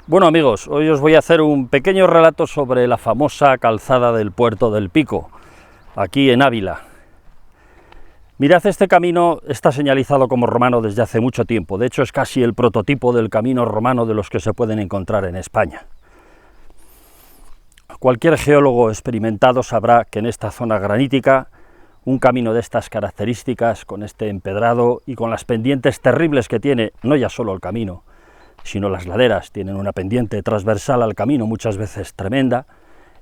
Bueno amigos, hoy os voy a hacer un pequeño relato sobre la famosa calzada del Puerto del Pico, aquí en Ávila. Mirad, este camino está señalizado como romano desde hace mucho tiempo, de hecho es casi el prototipo del camino romano de los que se pueden encontrar en España. Cualquier geólogo experimentado sabrá que en esta zona granítica, un camino de estas características, con este empedrado y con las pendientes terribles que tiene, no ya solo el camino, sino las laderas, tienen una pendiente transversal al camino muchas veces tremenda,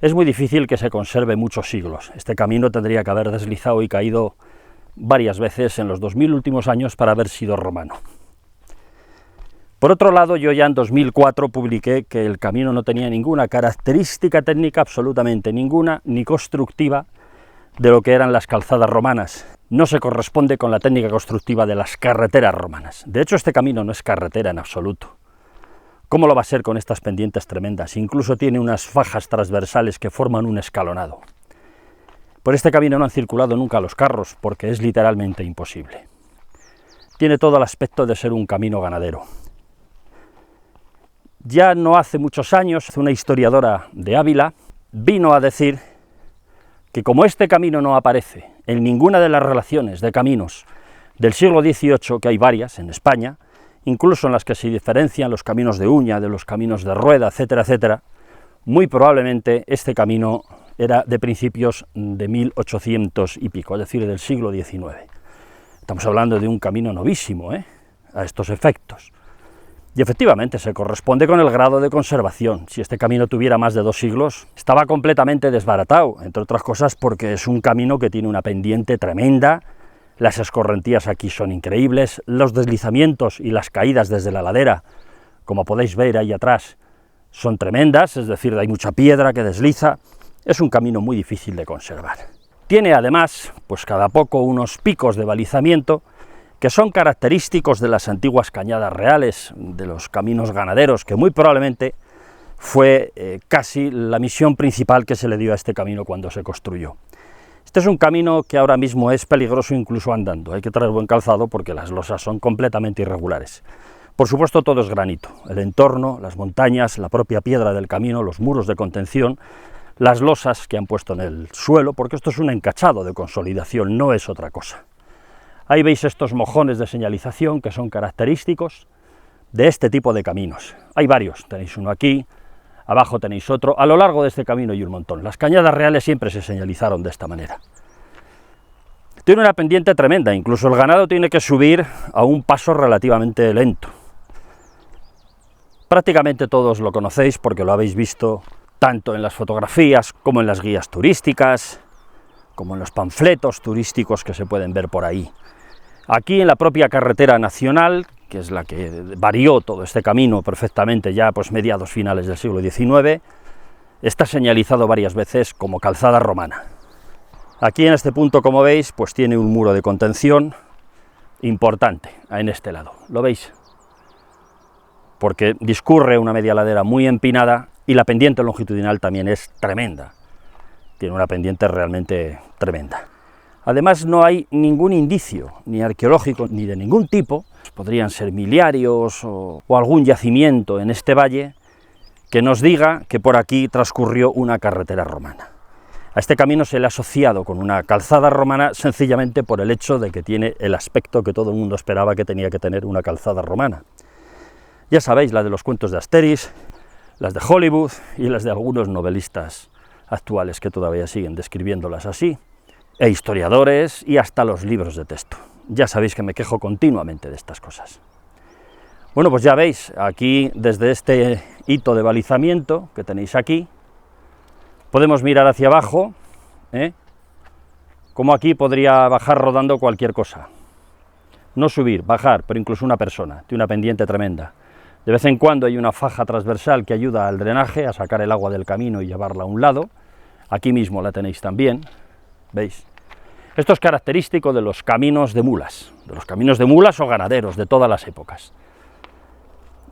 es muy difícil que se conserve muchos siglos. Este camino tendría que haber deslizado y caído varias veces en los 2000 últimos años para haber sido romano. Por otro lado, yo ya en 2004 publiqué que el camino no tenía ninguna característica técnica, absolutamente ninguna, ni constructiva, de lo que eran las calzadas romanas. No se corresponde con la técnica constructiva de las carreteras romanas. De hecho, este camino no es carretera en absoluto. ¿Cómo lo va a ser con estas pendientes tremendas? Incluso tiene unas fajas transversales que forman un escalonado. Por este camino no han circulado nunca los carros, porque es literalmente imposible. Tiene todo el aspecto de ser un camino ganadero. Ya no hace muchos años, una historiadora de Ávila vino a decir que como este camino no aparece en ninguna de las relaciones de caminos del siglo XVIII, que hay varias en España, incluso en las que se diferencian los caminos de uña de los caminos de rueda, etcétera, etcétera, muy probablemente este camino era de principios de 1800 y pico, es decir, del siglo XIX. Estamos hablando de un camino novísimo, a estos efectos. Y efectivamente se corresponde con el grado de conservación. Si este camino tuviera más de 2 siglos, estaba completamente desbaratado, entre otras cosas porque es un camino que tiene una pendiente tremenda, las escorrentías aquí son increíbles, los deslizamientos y las caídas desde la ladera, como podéis ver ahí atrás, son tremendas, es decir, hay mucha piedra que desliza, es un camino muy difícil de conservar. Tiene además, pues cada poco, unos picos de balizamiento que son característicos de las antiguas cañadas reales, de los caminos ganaderos, que muy probablemente fue casi la misión principal que se le dio a este camino cuando se construyó. Este es un camino que ahora mismo es peligroso incluso andando, hay que traer buen calzado porque las losas son completamente irregulares. Por supuesto todo es granito, el entorno, las montañas, la propia piedra del camino, los muros de contención, las losas que han puesto en el suelo, porque esto es un encachado de consolidación, no es otra cosa. Ahí veis estos mojones de señalización que son característicos de este tipo de caminos. Hay varios, tenéis uno aquí, abajo tenéis otro, a lo largo de este camino hay un montón. Las cañadas reales siempre se señalizaron de esta manera. Tiene una pendiente tremenda, incluso el ganado tiene que subir a un paso relativamente lento. Prácticamente todos lo conocéis porque lo habéis visto tanto en las fotografías como en las guías turísticas, como en los panfletos turísticos que se pueden ver por ahí. Aquí en la propia carretera nacional, que es la que varió todo este camino perfectamente ya pues mediados finales del siglo XIX, está señalizado varias veces como calzada romana. Aquí en este punto, como veis, pues tiene un muro de contención importante en este lado, ¿lo veis? Porque discurre una media ladera muy empinada y la pendiente longitudinal también es tremenda, tiene una pendiente realmente tremenda. Además no hay ningún indicio, ni arqueológico, ni de ningún tipo, podrían ser miliarios o algún yacimiento en este valle, que nos diga que por aquí transcurrió una carretera romana. A este camino se le ha asociado con una calzada romana sencillamente por el hecho de que tiene el aspecto que todo el mundo esperaba que tenía que tener una calzada romana. Ya sabéis, la de los cuentos de Asterix, las de Hollywood y las de algunos novelistas actuales que todavía siguen describiéndolas así, e historiadores y hasta los libros de texto. Ya sabéis que me quejo continuamente de estas cosas. Bueno, pues ya veis, aquí desde este hito de balizamiento que tenéis aquí, podemos mirar hacia abajo, como aquí podría bajar rodando cualquier cosa. No subir, bajar, pero incluso una persona, tiene una pendiente tremenda. De vez en cuando hay una faja transversal que ayuda al drenaje, a sacar el agua del camino y llevarla a un lado. Aquí mismo la tenéis también, ¿veis? Esto es característico de los caminos de mulas o ganaderos de todas las épocas.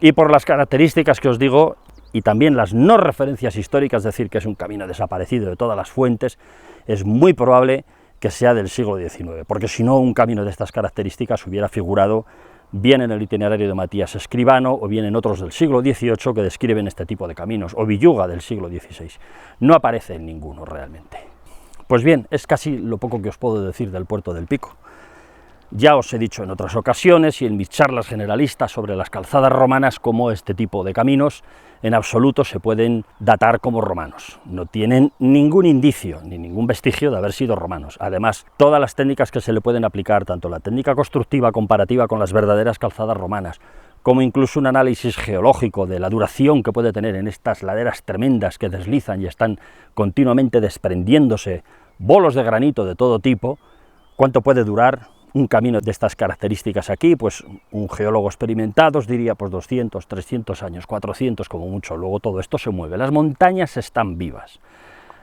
Y por las características que os digo, y también las no referencias históricas, es decir, que es un camino desaparecido de todas las fuentes, es muy probable que sea del siglo XIX, porque si no, un camino de estas características hubiera figurado bien en el itinerario de Matías Escribano, o bien en otros del siglo XVIII que describen este tipo de caminos, o Villuga del siglo XVI. No aparece en ninguno realmente. Pues bien, es casi lo poco que os puedo decir del Puerto del Pico. Ya os he dicho en otras ocasiones y en mis charlas generalistas sobre las calzadas romanas cómo este tipo de caminos en absoluto se pueden datar como romanos. No tienen ningún indicio ni ningún vestigio de haber sido romanos. Además, todas las técnicas que se le pueden aplicar, tanto la técnica constructiva comparativa con las verdaderas calzadas romanas, como incluso un análisis geológico de la duración que puede tener en estas laderas tremendas que deslizan y están continuamente desprendiéndose bolos de granito de todo tipo, cuánto puede durar un camino de estas características aquí. Pues un geólogo experimentado os diría pues 200, 300 años, 400 como mucho. Luego todo esto se mueve, las montañas están vivas,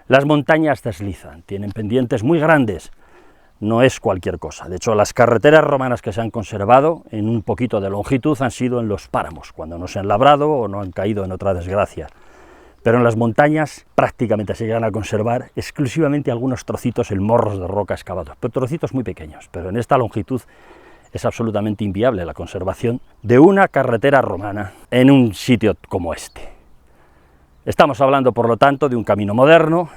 las montañas deslizan, tienen pendientes muy grandes, no es cualquier cosa. De hecho, las carreteras romanas que se han conservado en un poquito de longitud han sido en los páramos, cuando no se han labrado o no han caído en otra desgracia. Pero en las montañas prácticamente se llegan a conservar exclusivamente algunos trocitos en morros de roca excavados, pero trocitos muy pequeños. Pero en esta longitud es absolutamente inviable la conservación de una carretera romana en un sitio como este. Estamos hablando, por lo tanto, de un camino moderno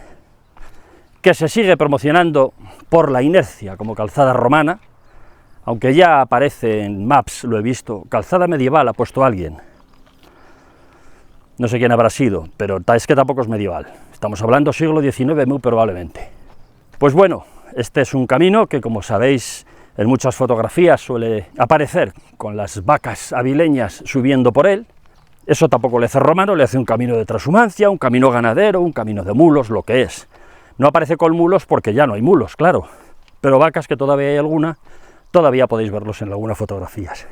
que se sigue promocionando por la inercia como calzada romana, aunque ya aparece en Maps, lo he visto, calzada medieval ha puesto alguien. No sé quién habrá sido, pero es que tampoco es medieval. Estamos hablando siglo XIX muy probablemente. Pues bueno, este es un camino que, como sabéis, en muchas fotografías suele aparecer con las vacas avileñas subiendo por él. Eso tampoco le hace romano, le hace un camino de transhumancia, un camino ganadero, un camino de mulos, lo que es. No aparece con mulos porque ya no hay mulos, claro, pero vacas, que todavía hay alguna, todavía podéis verlos en algunas fotografías.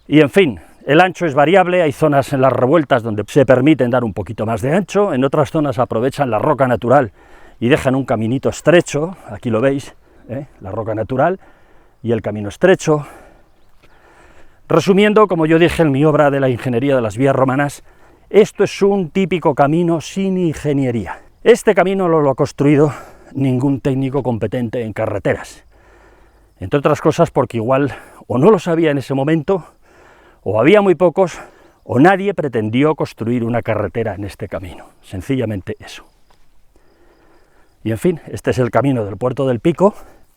Y en fin, el ancho es variable, hay zonas en las revueltas donde se permiten dar un poquito más de ancho, en otras zonas aprovechan la roca natural y dejan un caminito estrecho, aquí lo veis, la roca natural y el camino estrecho. Resumiendo, como yo dije en mi obra de la ingeniería de las vías romanas, esto es un típico camino sin ingeniería. Este camino no lo ha construido ningún técnico competente en carreteras, entre otras cosas porque igual o no lo sabía en ese momento, o había muy pocos, o nadie pretendió construir una carretera en este camino, sencillamente eso. Y en fin, este es el camino del Puerto del Pico,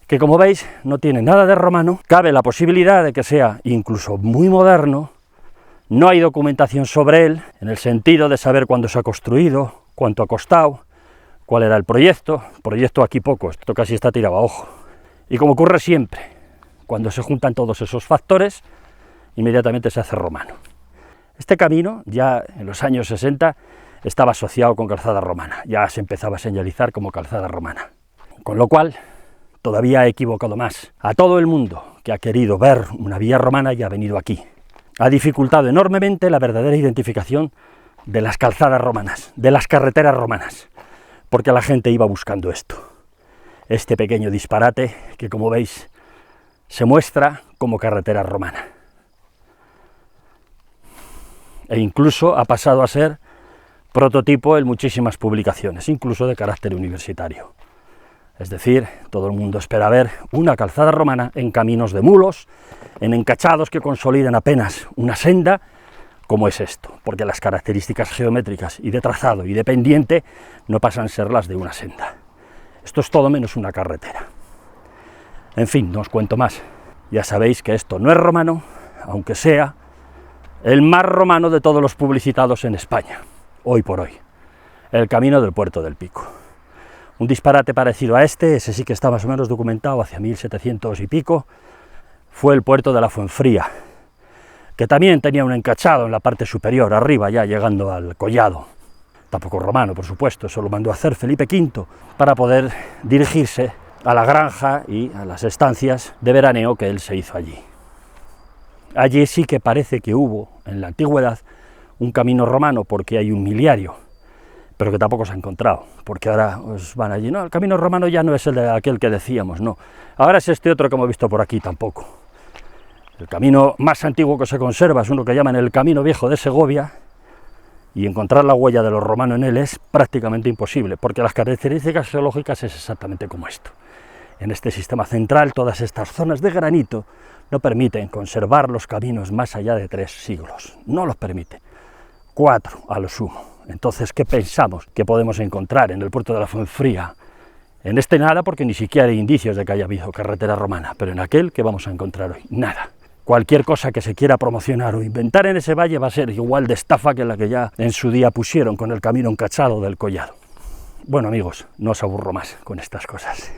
que como veis no tiene nada de romano, cabe la posibilidad de que sea incluso muy moderno, no hay documentación sobre él, en el sentido de saber cuándo se ha construido, cuánto ha costado, cuál era el proyecto aquí poco, esto casi está tirado a ojo. Y como ocurre siempre, cuando se juntan todos esos factores, inmediatamente se hace romano. Este camino, ya en los años 60, estaba asociado con calzada romana, ya se empezaba a señalizar como calzada romana. Con lo cual, todavía ha equivocado más a todo el mundo que ha querido ver una vía romana y ha venido aquí. Ha dificultado enormemente la verdadera identificación de las calzadas romanas, de las carreteras romanas, porque la gente iba buscando esto, este pequeño disparate que, como veis, se muestra como carretera romana. E incluso ha pasado a ser prototipo en muchísimas publicaciones, incluso de carácter universitario. Es decir, todo el mundo espera ver una calzada romana en caminos de mulos, en encachados que consoliden apenas una senda, como es esto, porque las características geométricas y de trazado y de pendiente no pasan a ser las de una senda. Esto es todo menos una carretera. En fin, no os cuento más. Ya sabéis que esto no es romano, aunque sea el más romano de todos los publicitados en España, hoy por hoy, el camino del Puerto del Pico. Un disparate parecido a este, ese sí que está más o menos documentado hacia 1700 y pico, fue el puerto de la Fuenfría, que también tenía un encachado en la parte superior, arriba ya llegando al collado. Tampoco romano, por supuesto, eso lo mandó a hacer Felipe V para poder dirigirse a la granja y a las estancias de veraneo que él se hizo allí. Allí sí que parece que hubo, en la antigüedad, un camino romano, porque hay un miliario, pero que tampoco se ha encontrado, porque ahora os van allí, no, el camino romano ya no es el de aquel que decíamos, no, ahora es este otro que hemos visto por aquí, tampoco. El camino más antiguo que se conserva es uno que llaman el Camino Viejo de Segovia, y encontrar la huella de los romanos en él es prácticamente imposible, porque las características geológicas es exactamente como esto. en este sistema central, todas estas zonas de granito no permiten conservar los caminos más allá de 3 siglos, no los permiten, 4 a lo sumo. Entonces, ¿qué pensamos que podemos encontrar en el puerto de la Fuenfría? En este nada, porque ni siquiera hay indicios de que haya habido carretera romana, pero en aquel, ¿qué vamos a encontrar hoy? Nada. Cualquier cosa que se quiera promocionar o inventar en ese valle va a ser igual de estafa que la que ya en su día pusieron con el camino encachado del Collado. Bueno, amigos, no os aburro más con estas cosas.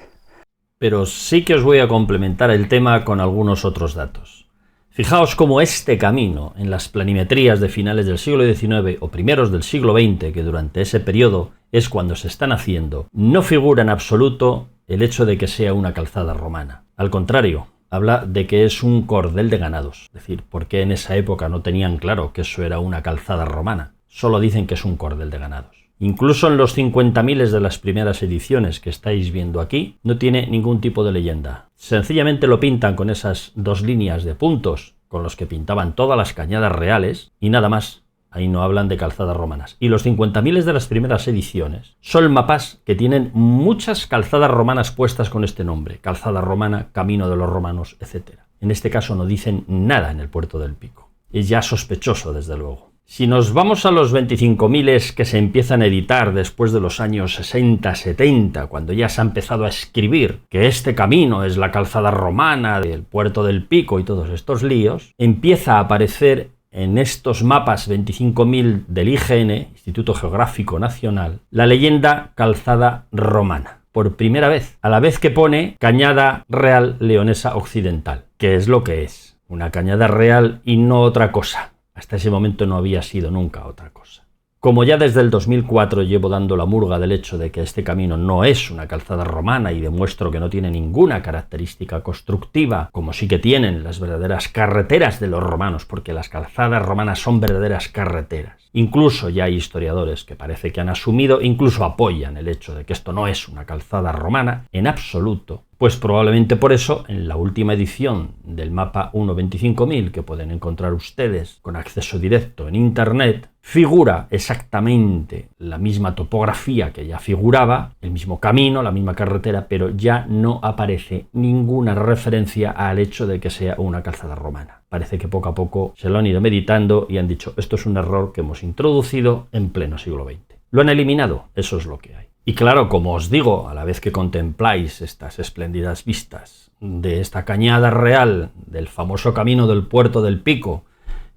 Pero sí que os voy a complementar el tema con algunos otros datos. Fijaos cómo este camino, en las planimetrías de finales del siglo XIX o primeros del siglo XX, que durante ese periodo es cuando se están haciendo, no figura en absoluto el hecho de que sea una calzada romana. Al contrario, habla de que es un cordel de ganados. Es decir, ¿por qué en esa época no tenían claro que eso era una calzada romana? Solo dicen que es un cordel de ganados. Incluso en los 50.000 de las primeras ediciones que estáis viendo aquí, no tiene ningún tipo de leyenda. Sencillamente lo pintan con esas 2 líneas de puntos con los que pintaban todas las cañadas reales y nada más. Ahí no hablan de calzadas romanas. Y los 50.000 de las primeras ediciones son mapas que tienen muchas calzadas romanas puestas con este nombre. Calzada romana, camino de los romanos, etc. En este caso no dicen nada en el puerto del Pico. Es ya sospechoso, desde luego. Si nos vamos a los 25.000 que se empiezan a editar después de los años 60-70, cuando ya se ha empezado a escribir que este camino es la calzada romana del puerto del Pico y todos estos líos, empieza a aparecer en estos mapas 25.000 del IGN, Instituto Geográfico Nacional, la leyenda calzada romana. Por primera vez, a la vez que pone Cañada Real Leonesa Occidental, que es lo que es, una cañada real y no otra cosa. Hasta ese momento no había sido nunca otra cosa. Como ya desde el 2004 llevo dando la murga del hecho de que este camino no es una calzada romana y demuestro que no tiene ninguna característica constructiva, como sí que tienen las verdaderas carreteras de los romanos, porque las calzadas romanas son verdaderas carreteras. Incluso ya hay historiadores que parece que han asumido, incluso apoyan el hecho de que esto no es una calzada romana en absoluto. Pues probablemente por eso, en la última edición del mapa 1.25.000 que pueden encontrar ustedes con acceso directo en internet, figura exactamente la misma topografía que ya figuraba, el mismo camino, la misma carretera, pero ya no aparece ninguna referencia al hecho de que sea una calzada romana. Parece que poco a poco se lo han ido meditando y han dicho, esto es un error que hemos introducido en pleno siglo XX. ¿Lo han eliminado? Eso es lo que hay. Y claro, como os digo, a la vez que contempláis estas espléndidas vistas de esta cañada real, del famoso camino del puerto del Pico,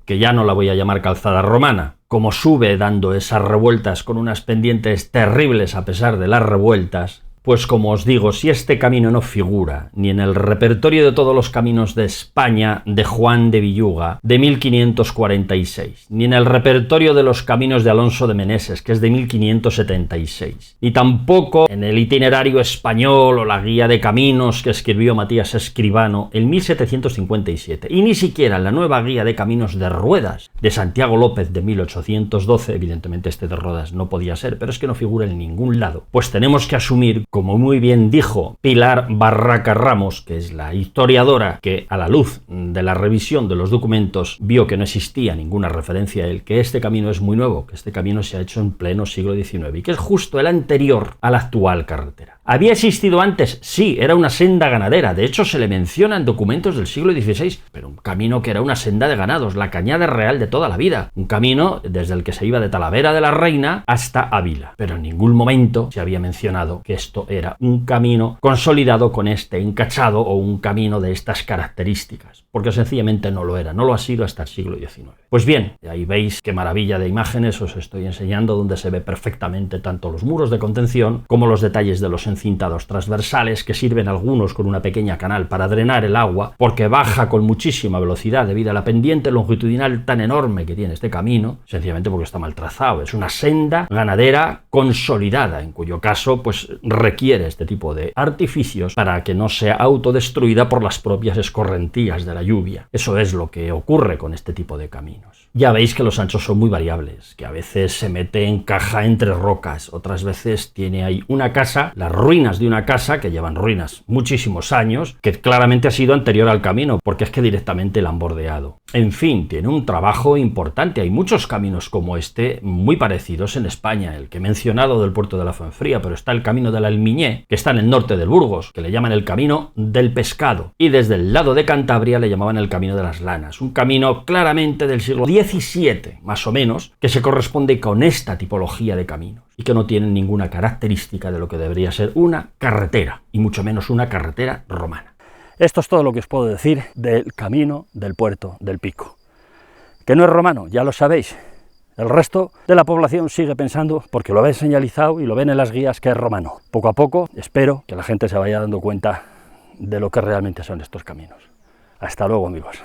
que ya no la voy a llamar calzada romana, como sube dando esas revueltas con unas pendientes terribles a pesar de las revueltas, pues como os digo, si este camino no figura ni en el repertorio de todos los caminos de España de Juan de Villuga de 1546, ni en el repertorio de los caminos de Alonso de Meneses, que es de 1576, ni tampoco en el itinerario español o la guía de caminos que escribió Matías Escribano en 1757, y ni siquiera en la nueva guía de caminos de ruedas de Santiago López de 1812, evidentemente este de ruedas no podía ser, pero es que no figura en ningún lado, pues tenemos que asumir, como muy bien dijo Pilar Barraca Ramos, que es la historiadora que a la luz de la revisión de los documentos vio que no existía ninguna referencia a él, que este camino es muy nuevo, que este camino se ha hecho en pleno siglo XIX y que es justo el anterior a la actual carretera. ¿Había existido antes? Sí, era una senda ganadera, de hecho se le menciona en documentos del siglo XVI, pero un camino que era una senda de ganados, la cañada real de toda la vida, un camino desde el que se iba de Talavera de la Reina hasta Ávila, pero en ningún momento se había mencionado que esto era un camino consolidado con este encachado o un camino de estas características, porque sencillamente no lo era, no lo ha sido hasta el siglo XIX. Pues bien, ahí veis qué maravilla de imágenes os estoy enseñando, donde se ve perfectamente tanto los muros de contención como los detalles de los encintados transversales, que sirven algunos con una pequeña canal para drenar el agua, porque baja con muchísima velocidad debido a la pendiente longitudinal tan enorme que tiene este camino, sencillamente porque está mal trazado. Es una senda ganadera consolidada, en cuyo caso pues requiere este tipo de artificios para que no sea autodestruida por las propias escorrentías de la lluvia. Eso es lo que ocurre con este tipo de caminos. Ya veis que los anchos son muy variables, que a veces se mete en caja entre rocas, otras veces tiene ahí una casa, las ruinas de una casa, que llevan ruinas muchísimos años, que claramente ha sido anterior al camino, porque es que directamente la han bordeado. En fin, tiene un trabajo importante, hay muchos caminos como este, muy parecidos en España, el que he mencionado del puerto de la Fuenfría, pero está el camino del Almiñé, que está en el norte del Burgos, que le llaman el camino del pescado, y desde el lado de Cantabria le llamaban el camino de las lanas, un camino claramente del siglo XVII, más o menos, que se corresponde con esta tipología de caminos y que no tienen ninguna característica de lo que debería ser una carretera, y mucho menos una carretera romana. Esto es todo lo que os puedo decir del camino del Puerto del Pico. Que no es romano, ya lo sabéis. El resto de la población sigue pensando, porque lo ven señalizado y lo ven en las guías, que es romano. Poco a poco espero que la gente se vaya dando cuenta de lo que realmente son estos caminos. Hasta luego, amigos.